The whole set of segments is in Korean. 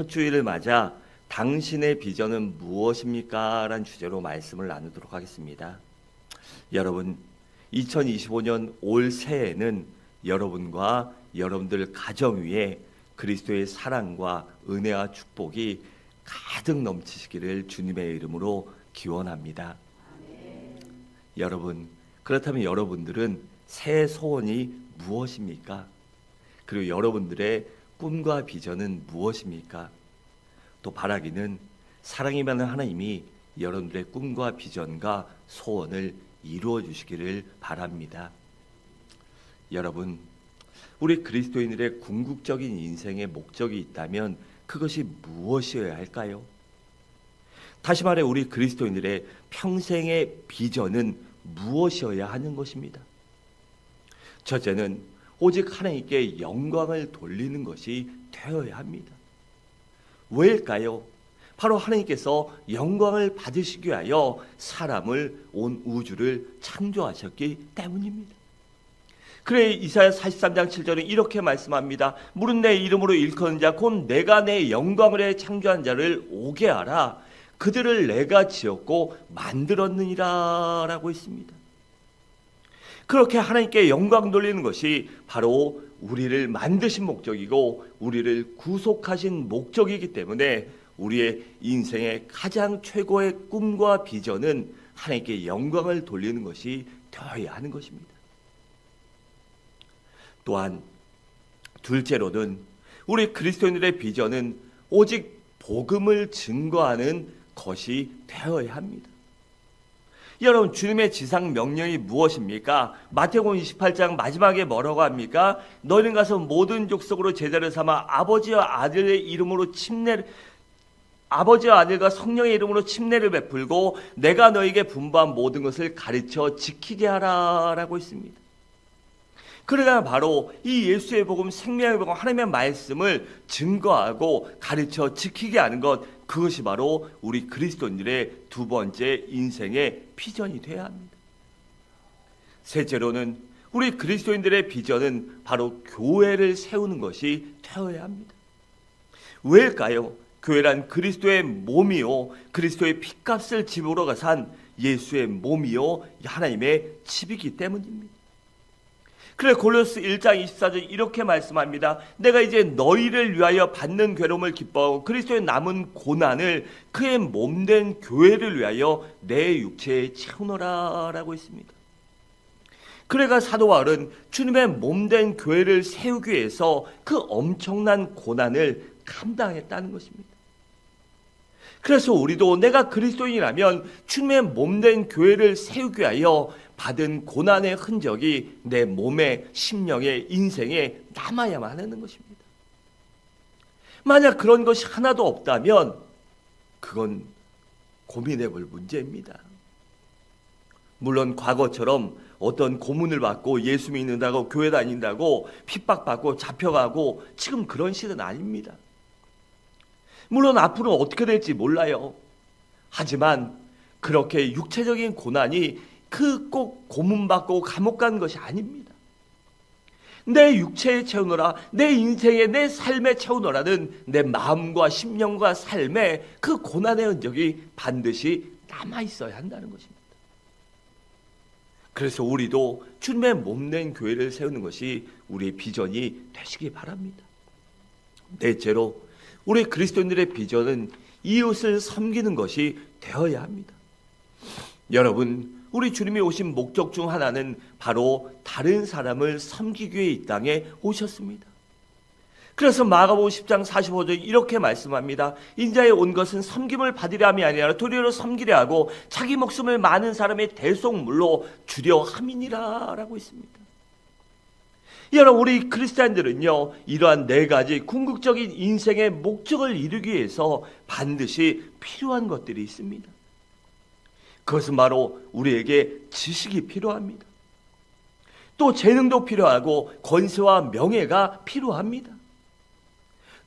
첫 주일을 맞아 당신의 비전은 무엇입니까? 라는 주제로 말씀을 나누도록 하겠습니다. 여러분, 2025년 올 새해에는 여러분과 여러분들 가정 위에 그리스도의 사랑과 은혜와 축복이 가득 넘치시기를 주님의 이름으로 기원합니다. 여러분, 그렇다면 여러분들은 새해 소원이 무엇입니까? 그리고 여러분들의 꿈과 비전은 무엇입니까? 또 바라기는 사랑이 많은 하나님이 여러분들의 꿈과 비전과 소원을 이루어 주시기를 바랍니다. 여러분, 우리 그리스도인들의 궁극적인 인생의 목적이 있다면 그것이 무엇이어야 할까요? 다시 말해 우리 그리스도인들의 평생의 비전은 무엇이어야 하는 것입니다. 첫째는 오직 하나님께 영광을 돌리는 것이 되어야 합니다. 왜일까요? 바로 하나님께서 영광을 받으시기 위하여 사람을, 온 우주를 창조하셨기 때문입니다. 그래 이사야 43장 7절에 이렇게 말씀합니다. 물은 내 이름으로 일컫는 자 곧 내가 내 영광을 해 창조한 자를 오게 하라. 그들을 내가 지었고 만들었느니라 라고 했습니다. 그렇게 하나님께 영광 돌리는 것이 바로 우리를 만드신 목적이고 우리를 구속하신 목적이기 때문에 우리의 인생의 가장 최고의 꿈과 비전은 하나님께 영광을 돌리는 것이 되어야 하는 것입니다. 또한 둘째로는 우리 그리스도인들의 비전은 오직 복음을 증거하는 것이 되어야 합니다. 여러분, 주님의 지상 명령이 무엇입니까? 마태복음 28장 마지막에 뭐라고 합니까? 너희는 가서 모든 족속으로 제자를 삼아 아버지와 아들과 성령의 이름으로 침례를 베풀고 내가 너에게 분부한 모든 것을 가르쳐 지키게 하라라고 했습니다. 그러나 바로 이 예수의 복음, 생명의 복음, 하나님의 말씀을 증거하고 가르쳐 지키게 하는 것, 그것이 바로 우리 그리스도인들의 두 번째 인생의 비전이 되어야 합니다. 셋째로는 우리 그리스도인들의 비전은 바로 교회를 세우는 것이 되어야 합니다. 왜일까요? 교회란 그리스도의 몸이요, 그리스도의 피값을 집으로 산 예수의 몸이요, 하나님의 집이기 때문입니다. 그래 골로새 1장 24절 이렇게 말씀합니다. 내가 이제 너희를 위하여 받는 괴로움을 기뻐하고 그리스도의 남은 고난을 그의 몸된 교회를 위하여 내 육체에 채우노라 라고 했습니다. 그래가 사도 바울은 주님의 몸된 교회를 세우기 위해서 그 엄청난 고난을 감당했다는 것입니다. 그래서 우리도 내가 그리스도인이라면 주님의 몸된 교회를 세우기 위하여 받은 고난의 흔적이 내 몸에, 심령에, 인생에 남아야만 하는 것입니다. 만약 그런 것이 하나도 없다면 그건 고민해 볼 문제입니다. 물론 과거처럼 어떤 고문을 받고 예수 믿는다고 교회 다닌다고 핍박받고 잡혀가고 지금 그런 시대는 아닙니다. 물론 앞으로 어떻게 될지 몰라요. 하지만 그렇게 육체적인 고난이 그 꼭 고문받고 감옥 가는 것이 아닙니다. 내 육체에 채우노라, 내 인생에, 내 삶에 채우노라는 내 마음과 심령과 삶에 그 고난의 흔적이 반드시 남아있어야 한다는 것입니다. 그래서 우리도 주님의 몸된 교회를 세우는 것이 우리의 비전이 되시기 바랍니다. 넷째로 우리 그리스도인들의 비전은 이웃을 섬기는 것이 되어야 합니다. 여러분, 우리 주님이 오신 목적 중 하나는 바로 다른 사람을 섬기기 위해 이 땅에 오셨습니다. 그래서 마가복음 10장 45절 이렇게 말씀합니다. 인자에 온 것은 섬김을 받으려 함이 아니라 도리어 섬기려 하고 자기 목숨을 많은 사람의 대속물로 주려 함이니라 라고 했습니다. 여러분, 우리 크리스찬들은요, 이러한 네 가지 궁극적인 인생의 목적을 이루기 위해서 반드시 필요한 것들이 있습니다. 그것은 바로 우리에게 지식이 필요합니다. 또 재능도 필요하고 권세와 명예가 필요합니다.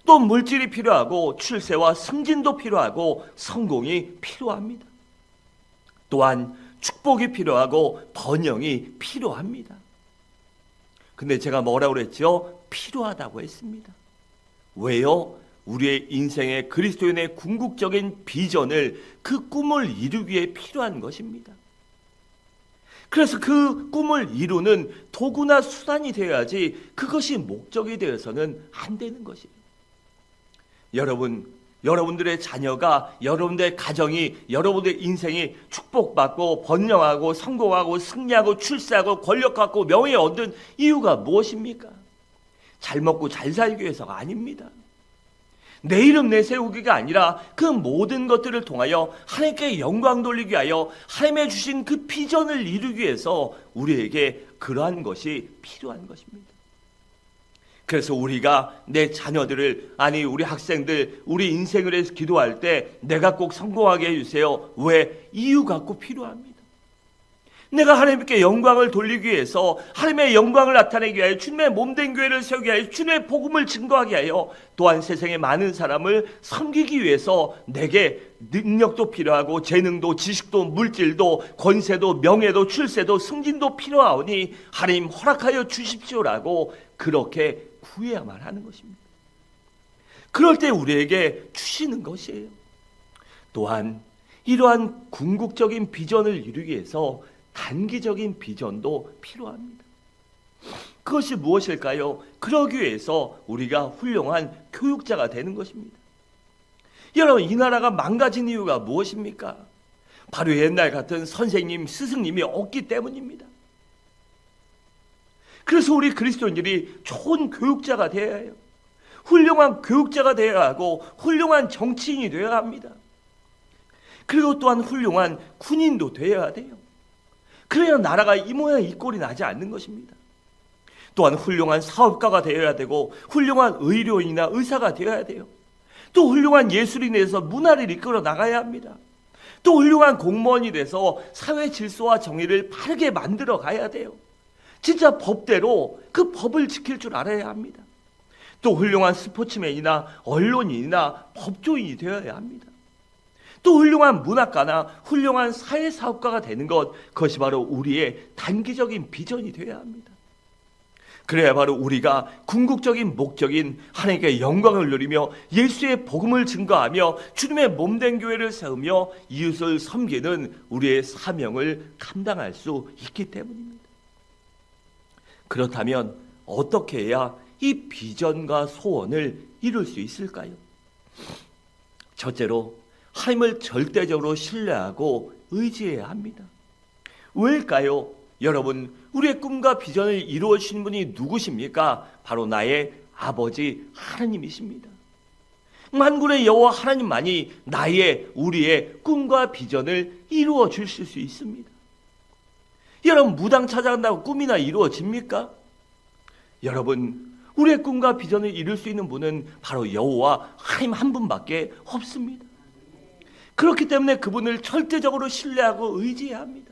또 물질이 필요하고 출세와 승진도 필요하고 성공이 필요합니다. 또한 축복이 필요하고 번영이 필요합니다. 근데 제가 뭐라고 그랬죠? 필요하다고 했습니다. 왜요? 우리의 인생의 그리스도인의 궁극적인 비전을, 그 꿈을 이루기 위해 필요한 것입니다. 그래서 그 꿈을 이루는 도구나 수단이 되어야지 그것이 목적이 되어서는 안 되는 것이에요. 여러분들의 자녀가, 여러분들의 가정이, 여러분들의 인생이 축복받고 번영하고 성공하고 승리하고 출세하고 권력 갖고 명예 얻은 이유가 무엇입니까? 잘 먹고 잘 살기 위해서가 아닙니다. 내 이름 내세우기가 아니라 그 모든 것들을 통하여 하나님께 영광 돌리기 위하여 하나님의 주신 그 비전을 이루기 위해서 우리에게 그러한 것이 필요한 것입니다. 그래서 우리가 내 자녀들을, 아니 우리 학생들, 우리 인생을 위해서 기도할 때 내가 꼭 성공하게 해주세요. 왜? 이유 갖고 필요합니다. 내가 하나님께 영광을 돌리기 위해서, 하나님의 영광을 나타내기 위하여, 주님의 몸된 교회를 세우기 위하여, 주님의 복음을 증거하기 위하여, 또한 세상의 많은 사람을 섬기기 위해서 내게 능력도 필요하고 재능도 지식도 물질도 권세도 명예도 출세도 승진도 필요하오니 하나님 허락하여 주십시오라고 그렇게 구해야만 하는 것입니다. 그럴 때 우리에게 주시는 것이에요. 또한 이러한 궁극적인 비전을 이루기 위해서 단기적인 비전도 필요합니다. 그것이 무엇일까요? 그러기 위해서 우리가 훌륭한 교육자가 되는 것입니다. 여러분, 이 나라가 망가진 이유가 무엇입니까? 바로 옛날 같은 선생님, 스승님이 없기 때문입니다. 그래서 우리 그리스도인들이 좋은 교육자가 되어야 해요. 훌륭한 교육자가 되어야 하고 훌륭한 정치인이 되어야 합니다. 그리고 또한 훌륭한 군인도 되어야 돼요. 그래야 나라가 이 모양 이 꼴이 나지 않는 것입니다. 또한 훌륭한 사업가가 되어야 되고 훌륭한 의료인이나 의사가 되어야 돼요. 또 훌륭한 예술인에 대해서 문화를 이끌어 나가야 합니다. 또 훌륭한 공무원이 돼서 사회 질서와 정의를 바르게 만들어 가야 돼요. 진짜 법대로 그 법을 지킬 줄 알아야 합니다. 또 훌륭한 스포츠맨이나 언론인이나 법조인이 되어야 합니다. 또 훌륭한 문학가나 훌륭한 사회사업가가 되는 것, 그것이 바로 우리의 단기적인 비전이 되어야 합니다. 그래야 바로 우리가 궁극적인 목적인 하나님께 영광을 누리며 예수의 복음을 증거하며 주님의 몸된 교회를 세우며 이웃을 섬기는 우리의 사명을 감당할 수 있기 때문입니다. 그렇다면 어떻게 해야 이 비전과 소원을 이룰 수 있을까요? 첫째로 하나님을 절대적으로 신뢰하고 의지해야 합니다. 왜일까요? 여러분, 우리의 꿈과 비전을 이루어 주신 분이 누구십니까? 바로 나의 아버지 하나님이십니다. 만군의 여호와 하나님만이 우리의 꿈과 비전을 이루어 주실 수 있습니다. 여러분, 무당 찾아간다고 꿈이나 이루어집니까? 여러분, 우리의 꿈과 비전을 이룰 수 있는 분은 바로 여호와 하나님 한 분밖에 없습니다. 그렇기 때문에 그분을 절대적으로 신뢰하고 의지해야 합니다.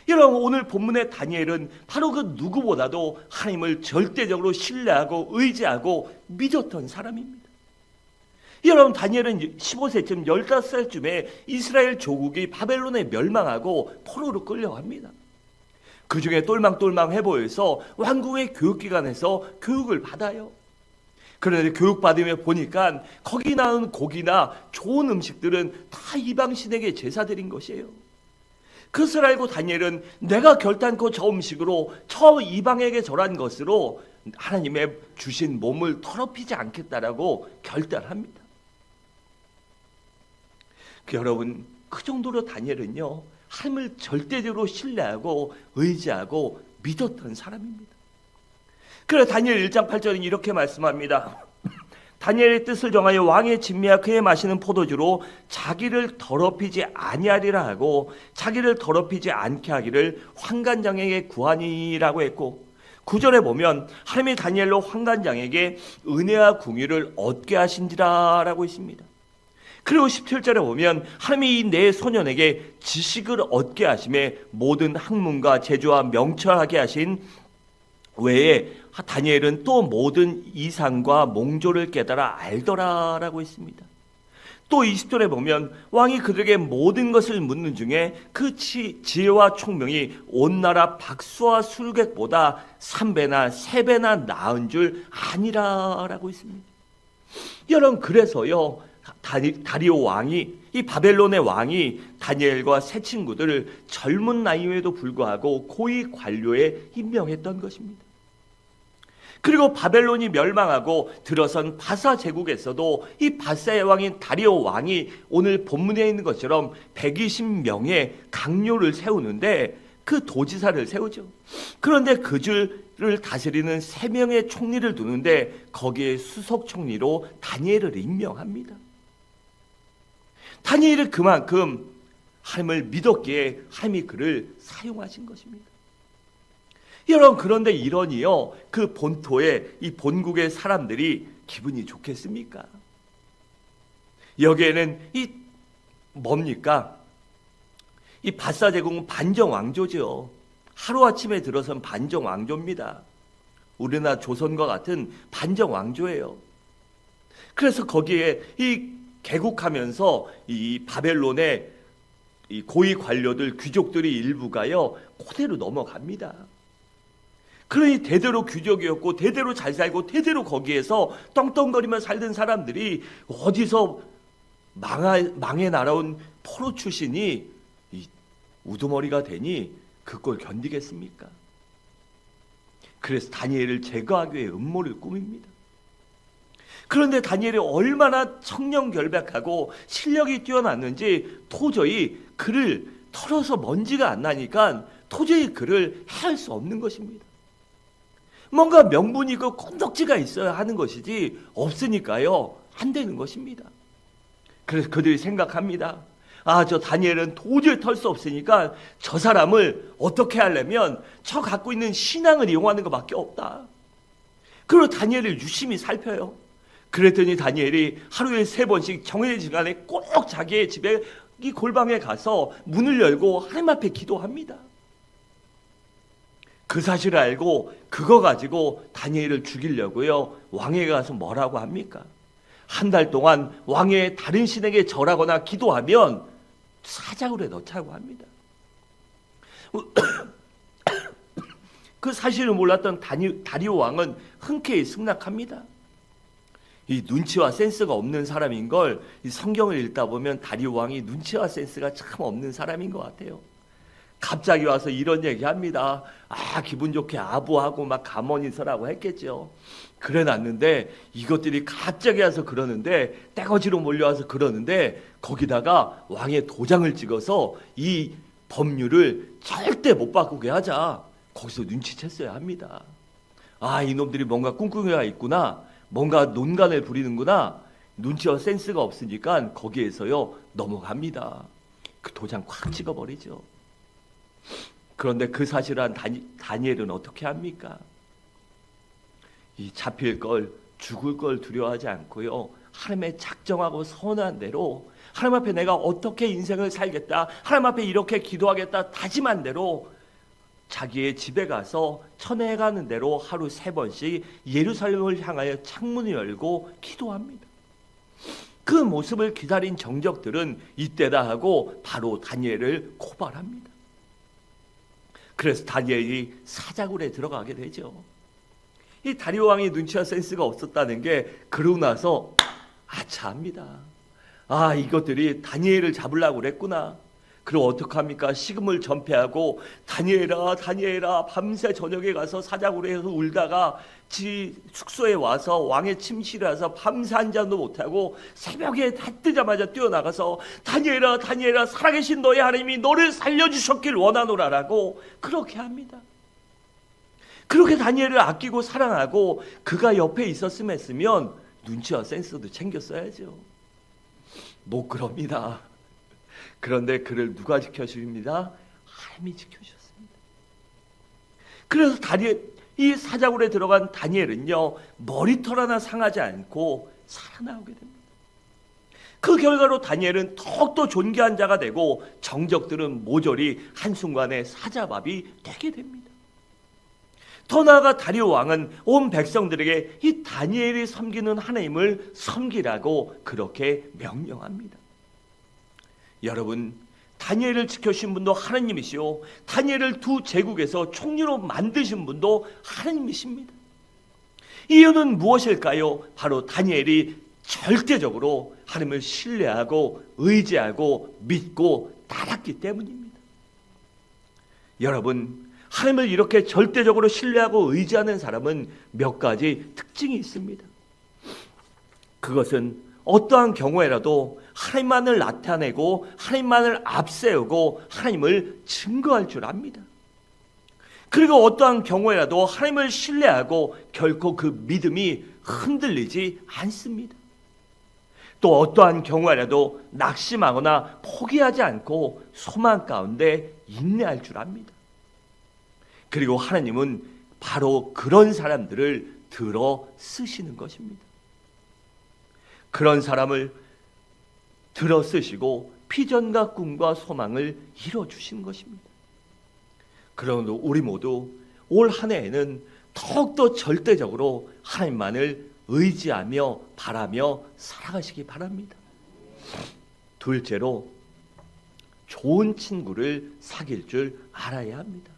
여러분, 오늘 본문의 다니엘은 바로 그 누구보다도 하나님을 절대적으로 신뢰하고 의지하고 믿었던 사람입니다. 여러분, 다니엘은 15세쯤 15살쯤에 이스라엘 조국이 바벨론에 멸망하고 포로로 끌려갑니다. 그 중에 똘망똘망해 보여서 왕궁의 교육기관에서 교육을 받아요. 그런데 교육받으며 보니까 거기 나온 고기나 좋은 음식들은 다 이방신에게 제사드린 것이에요. 그것을 알고 다니엘은 내가 결단코 저 음식으로 저 이방에게 절한 것으로 하나님의 주신 몸을 더럽히지 않겠다라고 결단합니다. 여러분, 그 정도로 다니엘은요, 하나님을 절대적으로 신뢰하고 의지하고 믿었던 사람입니다. 그래서 다니엘 1장 8절은 이렇게 말씀합니다. 다니엘의 뜻을 정하여 왕의 진미와 그의 마시는 포도주로 자기를 더럽히지 아니하리라 하고 자기를 더럽히지 않게 하기를 환관장에게 구하니라고 했고, 9절에 보면 하나님이 다니엘로 환관장에게 은혜와 궁유를 얻게 하신지라라고 있습니다. 그리고 17절에 보면 하나님이 내 소년에게 지식을 얻게 하심에 모든 학문과 재주와 명철하게 하신 외에 다니엘은 또 모든 이상과 몽조를 깨달아 알더라라고 있습니다. 또 20절에 보면 왕이 그들에게 모든 것을 묻는 중에 그 지혜와 총명이 온 나라 박수와 술객보다 3배나 3배나 나은 줄 아니라라고 있습니다. 여러분, 그래서요, 다리오 왕이, 이 바벨론의 왕이 다니엘과 세 친구들을 젊은 나이에도 불구하고 고위 관료에 임명했던 것입니다. 그리고 바벨론이 멸망하고 들어선 바사 제국에서도 이 바사의 왕인 다리오 왕이 오늘 본문에 있는 것처럼 120명의 강요를 세우는데 그 도지사를 세우죠. 그런데 그 줄을 다스리는 3명의 총리를 두는데 거기에 수석 총리로 다니엘을 임명합니다. 다니엘은 그만큼 하나님을 믿었기에 하나님이 그를 사용하신 것입니다. 여러분, 그런데 이러니요, 그 본토의 이 본국의 사람들이 기분이 좋겠습니까? 여기에는 이 뭡니까? 이 바사 제국은 반정 왕조죠. 하루아침에 들어선 반정 왕조입니다. 우리나라 조선과 같은 반정 왕조예요. 그래서 거기에 이 개국하면서 이 바벨론의 이 고위 관료들, 귀족들이 일부가요, 그대로 넘어갑니다. 그러니 대대로 귀족이었고 대대로 잘 살고 대대로 거기에서 떵떵거리며 살던 사람들이 어디서 망해 날아온 포로 출신이 이 우두머리가 되니 그걸 견디겠습니까? 그래서 다니엘을 제거하기 위해 음모를 꾸밉니다. 그런데 다니엘이 얼마나 청렴결백하고 실력이 뛰어났는지 도저히 그를 털어서 먼지가 안 나니까 도저히 그를 해할 수 없는 것입니다. 뭔가 명분이 있고 건덕지가 있어야 하는 것이지 없으니까요, 안 되는 것입니다. 그래서 그들이 생각합니다. 저 다니엘은 도저히 털 수 없으니까 저 사람을 어떻게 하려면 저 갖고 있는 신앙을 이용하는 것밖에 없다. 그리고 다니엘을 유심히 살펴요. 그랬더니 다니엘이 하루에 3번씩 정해진 시간에 꼭 자기의 집에 이 골방에 가서 문을 열고 하나님 앞에 기도합니다. 그 사실을 알고 그거 가지고 다니엘을 죽이려고요, 왕에게 가서 뭐라고 합니까? 한 달 동안 왕의 다른 신에게 절하거나 기도하면 사자굴에 넣자고 합니다. 그 사실을 몰랐던 다리오 왕은 흔쾌히 승낙합니다. 이 눈치와 센스가 없는 사람인 걸 이 성경을 읽다 보면 다리오 왕이 눈치와 센스가 참 없는 사람인 것 같아요. 갑자기 와서 이런 얘기합니다. 기분 좋게 아부하고 막 가만히 있으라고 했겠죠. 그래 놨는데 이것들이 갑자기 와서 그러는데, 떼거지로 몰려와서 그러는데 거기다가 왕의 도장을 찍어서 이 법률을 절대 못 바꾸게 하자. 거기서 눈치챘어야 합니다. 이놈들이 뭔가 꿍꿍이가 있구나, 뭔가 논간을 부리는구나. 눈치와 센스가 없으니까 거기에서요 넘어갑니다. 그 도장 콱 찍어버리죠. 그런데 그 사실을 한 다니엘은 어떻게 합니까? 이 잡힐 걸, 죽을 걸 두려워하지 않고요, 하나님의 작정하고 선한 대로 하나님 앞에 내가 어떻게 인생을 살겠다, 하나님 앞에 이렇게 기도하겠다 다짐한 대로 자기의 집에 가서 천에 가는 대로 하루 3번씩 예루살렘을 향하여 창문을 열고 기도합니다. 그 모습을 기다린 정적들은 이때다 하고 바로 다니엘을 고발합니다. 그래서 다니엘이 사자굴에 들어가게 되죠. 이 다리오 왕이 눈치와 센스가 없었다는 게 그러고 나서 아차합니다. 이것들이 다니엘을 잡으려고 그랬구나. 그럼 어떡합니까? 식음을 전폐하고 다니엘아 밤새 저녁에 가서 사자굴에서 울다가 지 숙소에 와서 왕의 침실에 와서 밤새 한 잔도 못하고 새벽에 다 뜨자마자 뛰어나가서 다니엘아 살아계신 너의 하나님이 너를 살려주셨길 원하노라라고 그렇게 합니다. 그렇게 다니엘을 아끼고 사랑하고 그가 옆에 있었으면 했으면 눈치와 센스도 챙겼어야죠. 못 그럽니다. 그런데 그를 누가 지켜주십니다? 하나님이 지켜주셨습니다. 그래서 이 사자굴에 들어간 다니엘은요, 머리털 하나 상하지 않고 살아나오게 됩니다. 그 결과로 다니엘은 더욱더 존귀한 자가 되고 정적들은 모조리 한순간에 사자밥이 되게 됩니다. 더 나아가 다리오 왕은 온 백성들에게 이 다니엘이 섬기는 하나님을 섬기라고 그렇게 명령합니다. 여러분, 다니엘을 지켜주신 분도 하나님이시오, 다니엘을 두 제국에서 총리로 만드신 분도 하나님이십니다. 이유는 무엇일까요? 바로 다니엘이 절대적으로 하나님을 신뢰하고 의지하고 믿고 따랐기 때문입니다. 여러분, 하나님을 이렇게 절대적으로 신뢰하고 의지하는 사람은 몇 가지 특징이 있습니다. 그것은 어떠한 경우에라도 하나님만을 나타내고 하나님만을 앞세우고 하나님을 증거할 줄 압니다. 그리고 어떠한 경우에라도 하나님을 신뢰하고 결코 그 믿음이 흔들리지 않습니다. 또 어떠한 경우에라도 낙심하거나 포기하지 않고 소망 가운데 인내할 줄 압니다. 그리고 하나님은 바로 그런 사람들을 들어 쓰시는 것입니다. 그런 사람을 들어 쓰시고 비전과 꿈과 소망을 이뤄주시는 것입니다. 그러므로 우리 모두 올 한 해에는 더욱더 절대적으로 하나님만을 의지하며 바라며 살아가시기 바랍니다. 둘째로, 좋은 친구를 사귈 줄 알아야 합니다.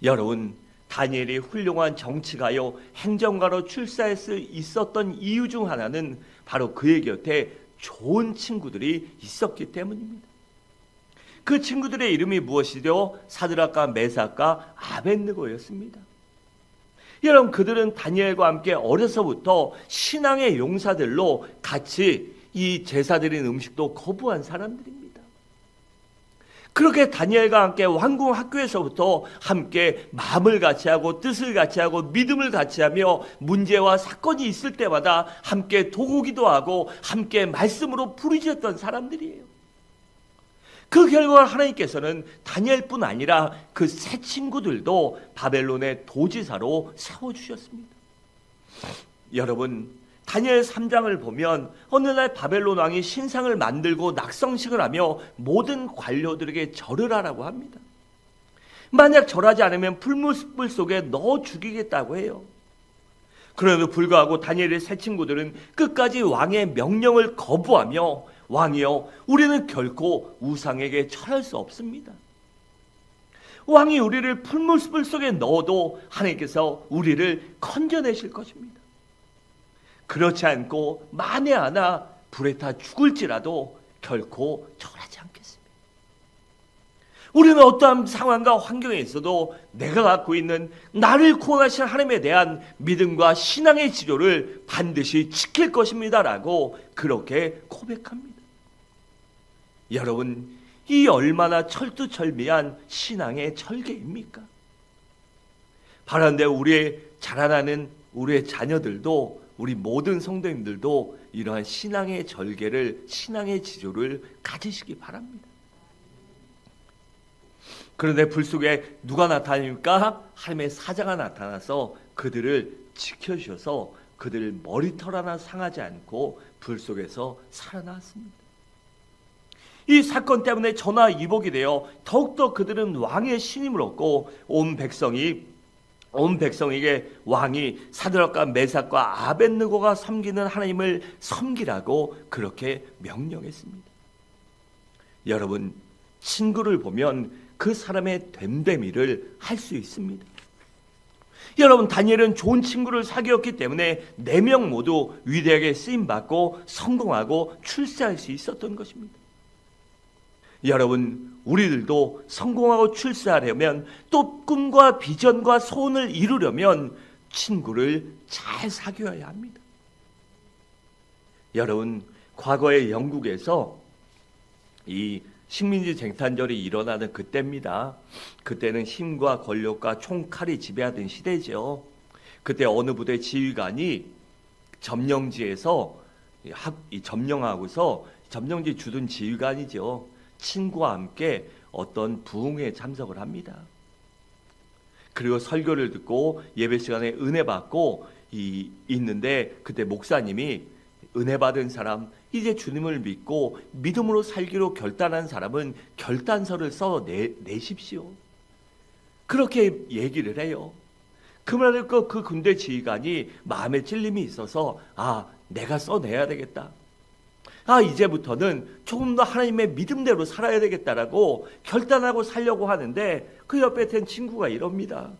여러분, 다니엘이 훌륭한 정치가요 행정가로 출세할 수 있었던 이유 중 하나는 바로 그의 곁에 좋은 친구들이 있었기 때문입니다. 그 친구들의 이름이 무엇이죠? 사드락과 메삭과 아벳느고였습니다. 여러분, 그들은 다니엘과 함께 어려서부터 신앙의 용사들로 같이 이 제사 드린 음식도 거부한 사람들입니다. 그렇게 다니엘과 함께 왕궁 학교에서부터 함께 마음을 같이 하고 뜻을 같이 하고 믿음을 같이 하며 문제와 사건이 있을 때마다 함께 도구기도 하고 함께 말씀으로 부르짖었던 사람들이에요. 그 결과 하나님께서는 다니엘뿐 아니라 그 세 친구들도 바벨론의 도지사로 세워주셨습니다. 여러분, 다니엘 3장을 보면 어느 날 바벨론 왕이 신상을 만들고 낙성식을 하며 모든 관료들에게 절을 하라고 합니다. 만약 절하지 않으면 불못불 속에 넣어 죽이겠다고 해요. 그럼에도 불구하고 다니엘의 세 친구들은 끝까지 왕의 명령을 거부하며 왕이여, 우리는 결코 우상에게 절할 수 없습니다. 왕이 우리를 풀무불 속에 넣어도 하나님께서 우리를 건져내실 것입니다. 그렇지 않고 만에 하나 불에 타 죽을지라도 결코 절하지 않겠습니다. 우리는 어떠한 상황과 환경에 있어도 내가 갖고 있는 나를 구원하신 하나님에 대한 믿음과 신앙의 지조를 반드시 지킬 것입니다라고 그렇게 고백합니다. 여러분, 이 얼마나 철두철미한 신앙의 절개입니까? 바란데 우리의 자라나는 우리의 자녀들도, 우리 모든 성도님들도 이러한 신앙의 절개를, 신앙의 지조를 가지시기 바랍니다. 그런데 불 속에 누가 나타납니까? 하나님의 사자가 나타나서 그들을 지켜주셔서 그들 머리털 하나 상하지 않고 불 속에서 살아났습니다. 이 사건 때문에 전화위복이 되어 더욱더 그들은 왕의 신임을 얻고 온 백성에게 왕이 사드락과 메삭과 아벳느고가 섬기는 하나님을 섬기라고 그렇게 명령했습니다. 여러분, 친구를 보면 그 사람의 됨됨이를 할 수 있습니다. 여러분, 다니엘은 좋은 친구를 사귀었기 때문에 4명 모두 위대하게 쓰임받고 성공하고 출세할 수 있었던 것입니다. 여러분, 우리들도 성공하고 출세하려면, 또 꿈과 비전과 소원을 이루려면 친구를 잘 사귀어야 합니다. 여러분, 과거에 영국에서 이 식민지 쟁탈전이 일어나는 그때입니다. 그때는 힘과 권력과 총칼이 지배하던 시대죠. 그때 어느 부대 지휘관이 점령지에서 점령하고서, 점령지 주둔 지휘관이죠, 친구와 함께 어떤 부흥회에 참석을 합니다. 그리고 설교를 듣고 예배 시간에 은혜 받고 있는데, 그때 목사님이 은혜 받은 사람, 이제 주님을 믿고 믿음으로 살기로 결단한 사람은 결단서를 써 내십시오. 그렇게 얘기를 해요. 그 말을 그 군대 지휘관이 마음에 찔림이 있어서, 내가 써내야 되겠다. 이제부터는 조금 더 하나님의 믿음대로 살아야 되겠다라고 결단하고 살려고 하는데, 그 옆에 된 친구가 이럽니다.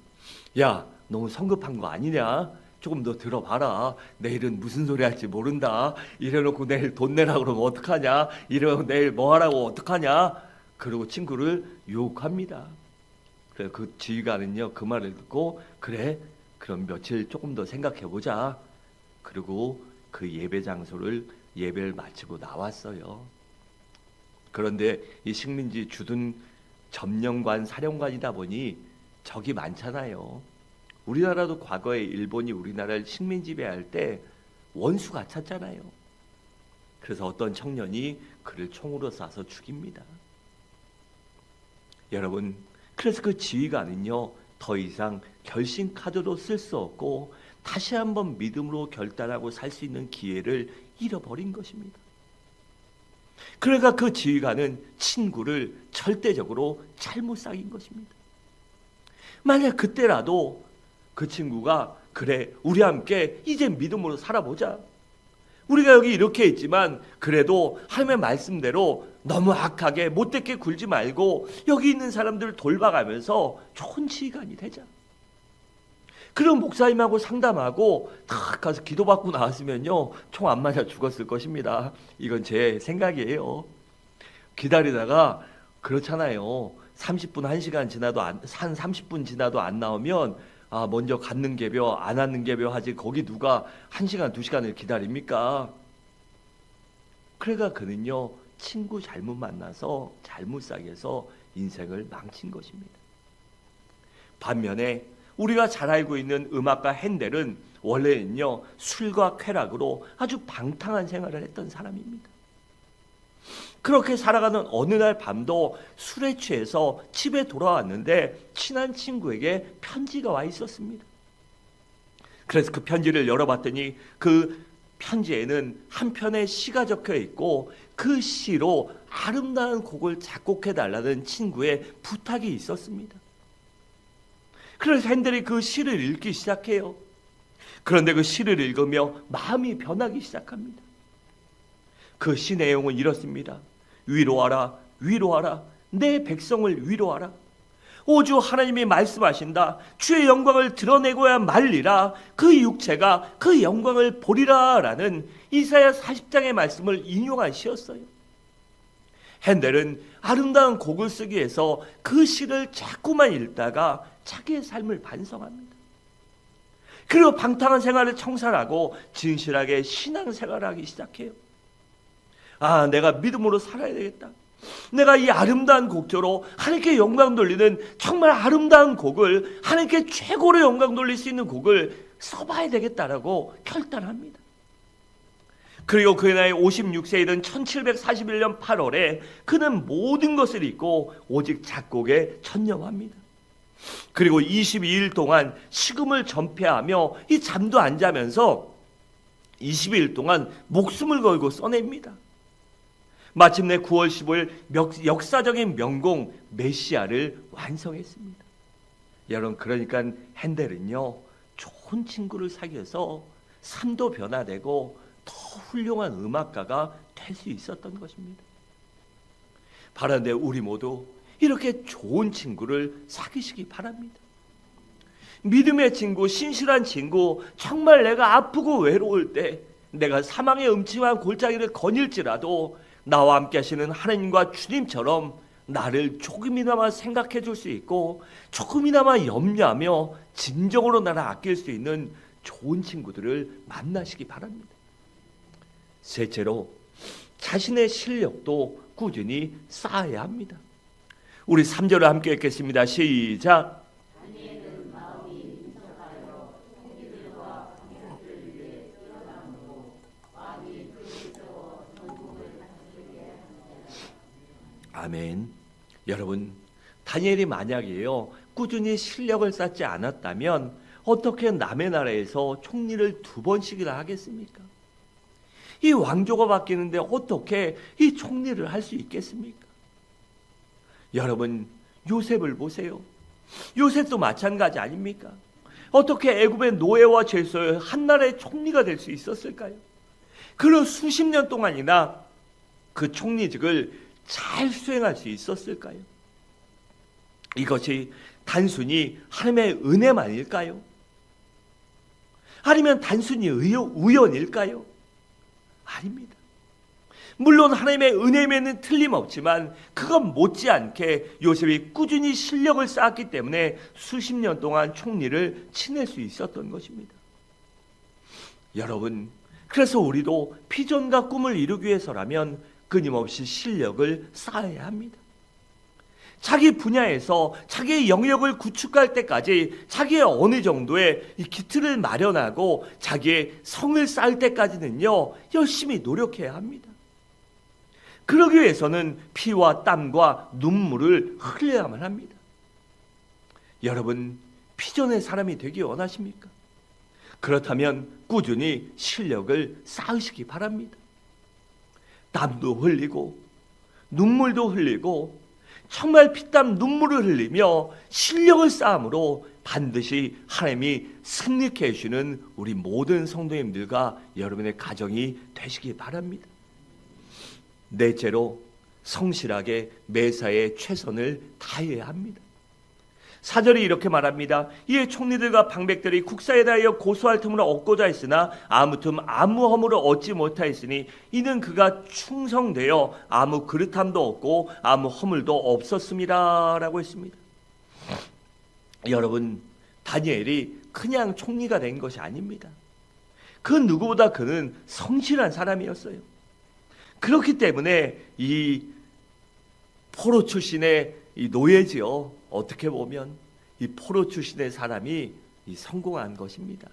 야, 너무 성급한 거 아니냐? 조금 더 들어봐라. 내일은 무슨 소리 할지 모른다. 이래놓고 내일 돈 내라 그러면 어떡하냐. 이래놓고 내일 뭐 하라고 어떡하냐. 그러고 친구를 유혹합니다. 그래서 그 지휘관은요, 그 말을 듣고 그래, 그럼 며칠 조금 더 생각해보자. 그리고 그 예배 장소를 예배를 마치고 나왔어요. 그런데 이 식민지 주둔 점령관 사령관이다 보니 적이 많잖아요. 우리나라도 과거에 일본이 우리나라를 식민 지배할 때 원수 같았잖아요. 그래서 어떤 청년이 그를 총으로 쏴서 죽입니다. 여러분, 그래서 그 지휘관은요, 더 이상 결심 카드로 쓸 수 없고 다시 한번 믿음으로 결단하고 살 수 있는 기회를 잃어버린 것입니다. 그러니까 그 지휘관은 친구를 절대적으로 잘못 사귄 것입니다. 만약 그때라도 그 친구가 그래, 우리 함께 이제 믿음으로 살아보자. 우리가 여기 이렇게 있지만 그래도 하나님의 말씀대로 너무 악하게 못되게 굴지 말고 여기 있는 사람들을 돌봐가면서 좋은 지휘관이 되자. 그럼 목사님하고 상담하고 탁 가서 기도받고 나왔으면요, 총 안 맞아 죽었을 것입니다. 이건 제 생각이에요. 기다리다가 그렇잖아요. 30분 1시간 지나도 한 30분 지나도 안 나오면 먼저 갖는 개벼 안 갖는 개벼 하지, 거기 누가 1시간 2시간을 기다립니까? 그러니까 그는요, 친구 잘못 만나서 잘못 사귀어서 인생을 망친 것입니다. 반면에 우리가 잘 알고 있는 음악가 핸델은 원래는요, 술과 쾌락으로 아주 방탕한 생활을 했던 사람입니다. 그렇게 살아가는 어느 날 밤도 술에 취해서 집에 돌아왔는데 친한 친구에게 편지가 와 있었습니다. 그래서 그 편지를 열어봤더니 그 편지에는 한 편의 시가 적혀 있고 그 시로 아름다운 곡을 작곡해 달라는 친구의 부탁이 있었습니다. 그래서 핸델이 그 시를 읽기 시작해요. 그런데 그 시를 읽으며 마음이 변하기 시작합니다. 그 시 내용은 이렇습니다. 위로하라, 위로하라, 내 백성을 위로하라. 오주 하나님이 말씀하신다. 주의 영광을 드러내고야 말리라. 그 육체가 그 영광을 보리라. 라는 이사야 40장의 말씀을 인용한 시였어요. 핸델은 아름다운 곡을 쓰기 위해서 그 시를 자꾸만 읽다가 자기의 삶을 반성합니다. 그리고 방탕한 생활을 청산하고 진실하게 신앙생활을 하기 시작해요. 내가 믿음으로 살아야 되겠다. 내가 이 아름다운 곡조로 하나님께 영광 돌리는 정말 아름다운 곡을, 하나님께 최고로 영광 돌릴 수 있는 곡을 써봐야 되겠다라고 결단합니다. 그리고 그의 나이 56세이던 1741년 8월에 그는 모든 것을 잊고 오직 작곡에 전념합니다. 그리고 22일 동안 식음을 전폐하며 이 잠도 안 자면서 22일 동안 목숨을 걸고 써냅니다. 마침내 9월 15일 역사적인 명곡 메시아를 완성했습니다. 여러분, 그러니까 핸델은요, 좋은 친구를 사귀어서 삶도 변화되고 더 훌륭한 음악가가 될 수 있었던 것입니다. 바란데 우리 모두 이렇게 좋은 친구를 사귀시기 바랍니다. 믿음의 친구, 신실한 친구, 정말 내가 아프고 외로울 때, 내가 사망의 음침한 골짜기를 거닐지라도 나와 함께 하시는 하나님과 주님처럼 나를 조금이나마 생각해 줄 수 있고 조금이나마 염려하며 진정으로 나를 아낄 수 있는 좋은 친구들을 만나시기 바랍니다. 셋째로, 자신의 실력도 꾸준히 쌓아야 합니다. 우리 3절을 함께 읽겠습니다. 시작. 아멘. 여러분, 다니엘이 만약에요, 꾸준히 실력을 쌓지 않았다면 어떻게 남의 나라에서 총리를 2번씩이나 하겠습니까? 이 왕조가 바뀌는데 어떻게 이 총리를 할 수 있겠습니까? 여러분, 요셉을 보세요. 요셉도 마찬가지 아닙니까? 어떻게 애굽의 노예와 죄수의 한 나라의 총리가 될 수 있었을까요? 그런 수십 년 동안이나 그 총리직을 잘 수행할 수 있었을까요? 이것이 단순히 하나님의 은혜만일까요? 아니면 단순히 우연일까요? 아닙니다. 물론 하나님의 은혜에는 틀림없지만 그건 못지않게 요셉이 꾸준히 실력을 쌓았기 때문에 수십 년 동안 총리를 지낼 수 있었던 것입니다. 여러분, 그래서 우리도 비전과 꿈을 이루기 위해서라면 끊임없이 실력을 쌓아야 합니다. 자기 분야에서 자기의 영역을 구축할 때까지 자기의 어느 정도의 이 기틀을 마련하고 자기의 성을 쌓을 때까지는요, 열심히 노력해야 합니다. 그러기 위해서는 피와 땀과 눈물을 흘려야만 합니다. 여러분, 비전의 사람이 되기 원하십니까? 그렇다면 꾸준히 실력을 쌓으시기 바랍니다. 땀도 흘리고 눈물도 흘리고 정말 피땀 눈물을 흘리며 실력을 쌓음으로 반드시 하나님이 승리케 해주시는 우리 모든 성도님들과 여러분의 가정이 되시기 바랍니다. 넷째로, 성실하게 매사에 최선을 다해야 합니다. 4절이 이렇게 말합니다. 이에 총리들과 방백들이 국사에 대하여 고소할 틈을 얻고자 했으나 아무 틈 아무 허물을 얻지 못하였으니 이는 그가 충성되어 아무 그릇함도 없고 아무 허물도 없었습니다 라고 했습니다. 여러분, 다니엘이 그냥 총리가 된 것이 아닙니다. 그 누구보다 그는 성실한 사람이었어요. 그렇기 때문에 이 포로 출신의 이 노예지요, 어떻게 보면 이 포로 출신의 사람이 이 성공한 것입니다.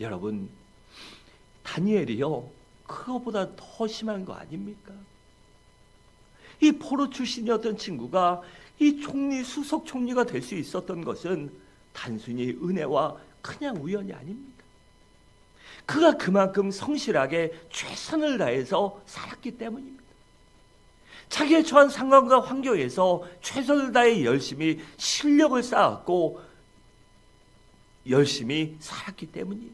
여러분, 다니엘이요, 그거보다 더 심한 거 아닙니까? 이 포로 출신이었던 친구가 이 총리, 수석 총리가 될 수 있었던 것은 단순히 은혜와 그냥 우연이 아닙니다. 그가 그만큼 성실하게 최선을 다해서 살았기 때문입니다. 자기의 처한 상황과 환경에서 최선을 다해 열심히 실력을 쌓았고 열심히 살았기 때문이에요.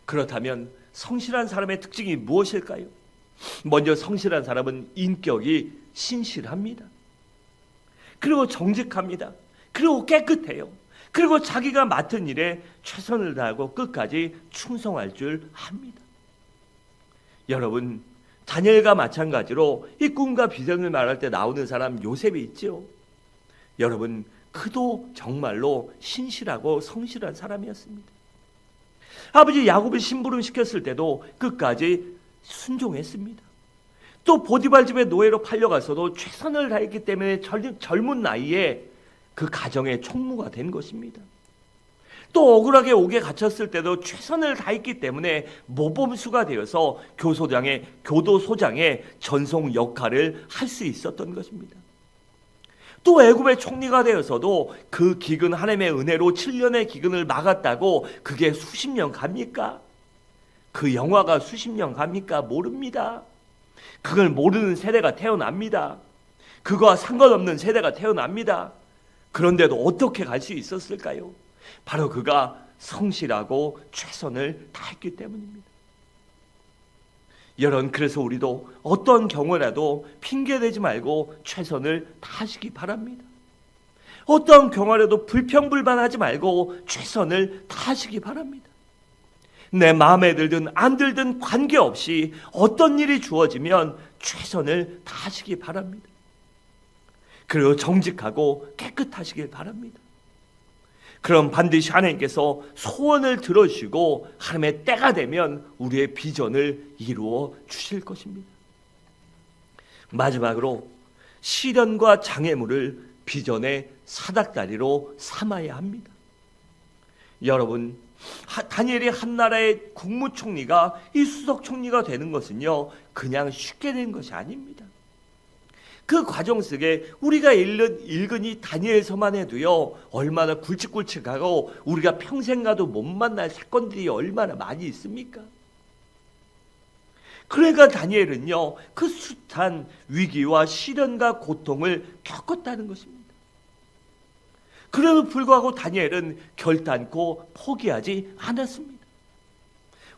그렇다면 성실한 사람의 특징이 무엇일까요? 먼저 성실한 사람은 인격이 신실합니다. 그리고 정직합니다. 그리고 깨끗해요. 그리고 자기가 맡은 일에 최선을 다하고 끝까지 충성할 줄 압니다. 여러분, 다니엘과 마찬가지로 이 꿈과 비전을 말할 때 나오는 사람 요셉이 있죠. 여러분, 그도 정말로 신실하고 성실한 사람이었습니다. 아버지 야곱을 심부름 시켰을 때도 끝까지 순종했습니다. 또 보디발 집의 노예로 팔려가서도 최선을 다했기 때문에 젊은 나이에 그 가정의 총무가 된 것입니다. 또 억울하게 옥에 갇혔을 때도 최선을 다했기 때문에 모범수가 되어서 교도소장의 전속 역할을 할 수 있었던 것입니다. 또 애굽의 총리가 되어서도 그 기근, 하나님의 은혜로 7년의 기근을 막았다고 그게 수십 년 갑니까? 그 영화가 수십 년 갑니까? 모릅니다. 그걸 모르는 세대가 태어납니다. 그거와 상관없는 세대가 태어납니다. 그런데도 어떻게 갈 수 있었을까요? 바로 그가 성실하고 최선을 다했기 때문입니다. 여러분, 그래서 우리도 어떤 경우라도 핑계대지 말고 최선을 다하시기 바랍니다. 어떤 경우라도 불평불만하지 말고 최선을 다하시기 바랍니다. 내 마음에 들든 안 들든 관계없이 어떤 일이 주어지면 최선을 다하시기 바랍니다. 그리고 정직하고 깨끗하시길 바랍니다. 그럼 반드시 하나님께서 소원을 들어주시고 하나님의 때가 되면 우리의 비전을 이루어 주실 것입니다. 마지막으로 시련과 장애물을 비전의 사닥다리로 삼아야 합니다. 여러분, 다니엘이 한 나라의 국무총리가 이 수석총리가 되는 것은요, 그냥 쉽게 된 것이 아닙니다. 그 과정 속에 우리가 읽은 이 다니엘서만 해도요, 얼마나 굵직굵직하고 우리가 평생 가도 못 만날 사건들이 얼마나 많이 있습니까? 그러니까 다니엘은요, 그 숱한 위기와 시련과 고통을 겪었다는 것입니다. 그럼에도 불구하고 다니엘은 결단코 포기하지 않았습니다.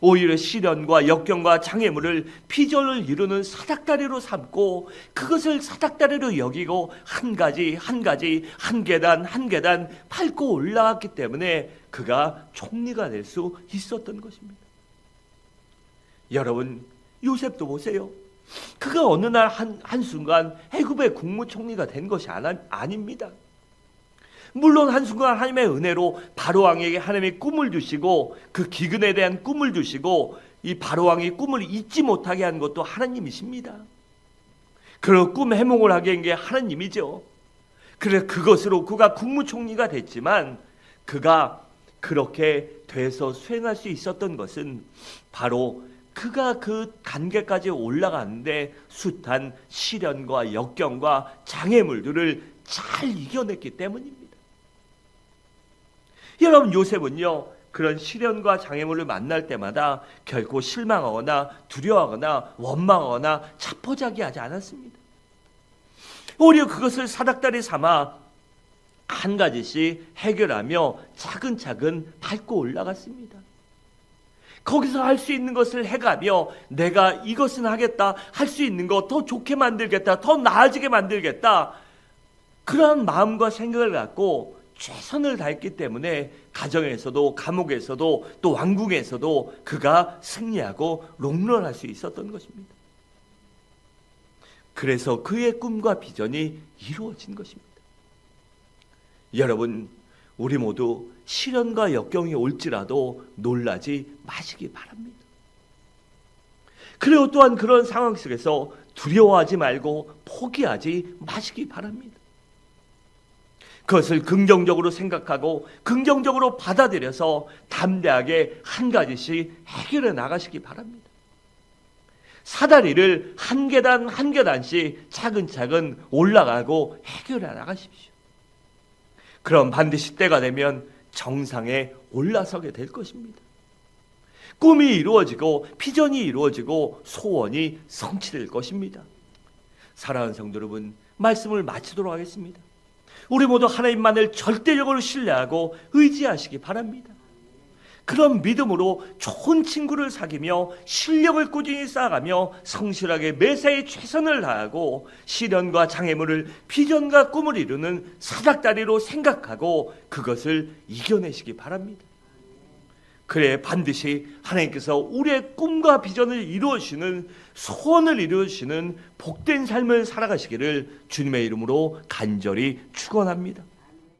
오히려 시련과 역경과 장애물을 비전을 이루는 사닥다리로 삼고 그것을 사닥다리로 여기고 한 가지 한 계단 밟고 올라왔기 때문에 그가 총리가 될 수 있었던 것입니다. 여러분, 요셉도 보세요. 그가 어느 날 한순간 애굽의 국무총리가 된 것이 아닙니다. 물론 한순간 하나님의 은혜로 바로왕에게 하나님이 꿈을 주시고 그 기근에 대한 꿈을 주시고 이 바로왕이 꿈을 잊지 못하게 한 것도 하나님이십니다. 그런 꿈 해몽을 하게 한 게 하나님이죠. 그래서 그것으로 그가 국무총리가 됐지만 그가 그렇게 돼서 수행할 수 있었던 것은 바로 그가 그 단계까지 올라가는데 숱한 시련과 역경과 장애물들을 잘 이겨냈기 때문입니다. 여러분, 요셉은요, 그런 시련과 장애물을 만날 때마다 결코 실망하거나 두려워하거나 원망하거나 자포자기하지 않았습니다. 오히려 그것을 사닥다리 삼아 한 가지씩 해결하며 차근차근 밟고 올라갔습니다. 거기서 할 수 있는 것을 해가며 내가 이것은 하겠다, 할 수 있는 거 더 좋게 만들겠다, 더 나아지게 만들겠다, 그러한 마음과 생각을 갖고 최선을 다했기 때문에 가정에서도 감옥에서도 또 왕궁에서도 그가 승리하고 롱런할 수 있었던 것입니다. 그래서 그의 꿈과 비전이 이루어진 것입니다. 여러분, 우리 모두 시련과 역경이 올지라도 놀라지 마시기 바랍니다. 그리고 또한 그런 상황 속에서 두려워하지 말고 포기하지 마시기 바랍니다. 그것을 긍정적으로 생각하고 긍정적으로 받아들여서 담대하게 한 가지씩 해결해 나가시기 바랍니다. 사다리를 한 계단 한 계단씩 차근차근 올라가고 해결해 나가십시오. 그럼 반드시 때가 되면 정상에 올라서게 될 것입니다. 꿈이 이루어지고 비전이 이루어지고 소원이 성취될 것입니다. 사랑하는 성도 여러분, 말씀을 마치도록 하겠습니다. 우리 모두 하나님만을 절대적으로 신뢰하고 의지하시기 바랍니다. 그런 믿음으로 좋은 친구를 사귀며 실력을 꾸준히 쌓아가며 성실하게 매사에 최선을 다하고 시련과 장애물을 비전과 꿈을 이루는 사닥다리로 생각하고 그것을 이겨내시기 바랍니다. 그래 반드시 하나님께서 우리의 꿈과 비전을 이루어주시는, 소원을 이루어주시는 복된 삶을 살아가시기를 주님의 이름으로 간절히 축원합니다.